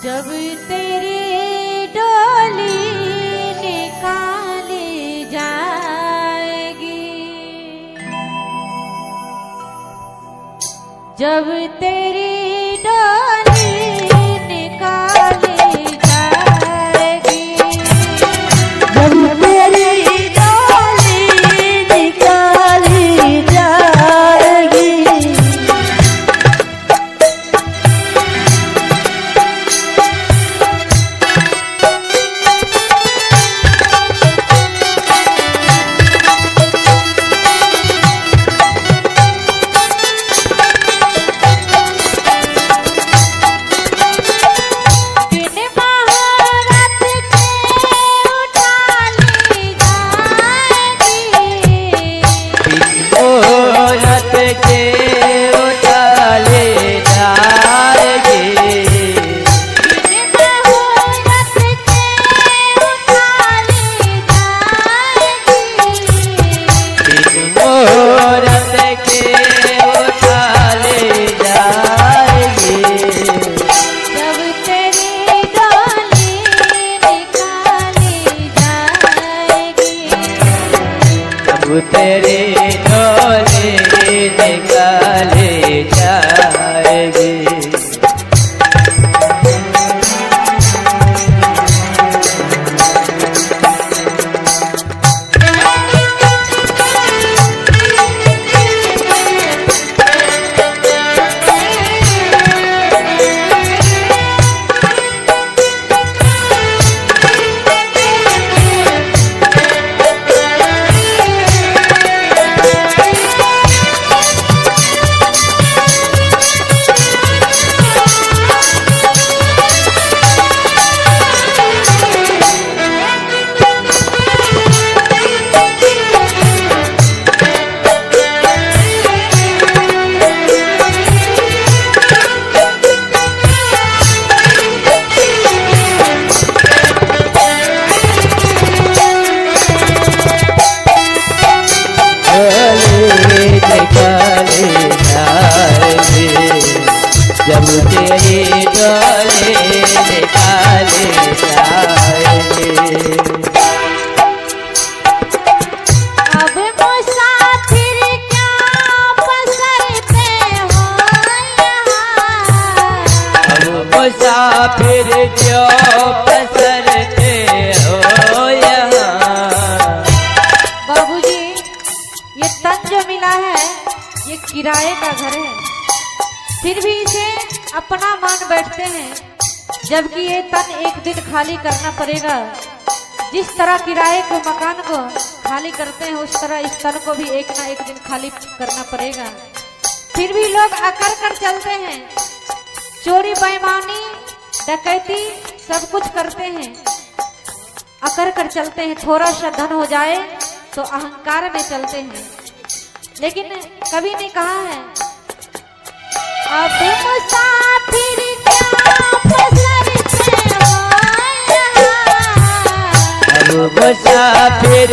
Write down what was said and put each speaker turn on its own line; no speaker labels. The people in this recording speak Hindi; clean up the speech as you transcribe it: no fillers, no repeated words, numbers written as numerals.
जब तेरी डोली निकाली जाएगी, जब तेरी डोली निकाली जाएगी,
जब तेरी डोली निकाली जाएगी,
तेरे डोले निकाले जाएगी। जब तेरी डोले निकाले जाएंगे।
अब मुसाफिर क्या पसरते हो यहाँ,
अब मुसाफिर क्यों पसरते हो यहाँ।
बाबूजी, ये तन जो मिला है ये किराए का घर है, फिर भी इसे अपना मान बैठते हैं, जबकि ये तन एक दिन खाली करना पड़ेगा। जिस तरह किराए को मकान को खाली करते हैं उस तरह इस तन को भी एक ना एक दिन खाली करना पड़ेगा। फिर भी लोग अकड़ कर चलते हैं, चोरी बेईमानी डकैती सब कुछ करते हैं, अकड़ कर चलते हैं। थोड़ा सा धन हो जाए तो अहंकार में चलते हैं, लेकिन कवि ने कहा है अब मुसाफिर क्या पसरते हो यहाँ,
अब मुसाफिर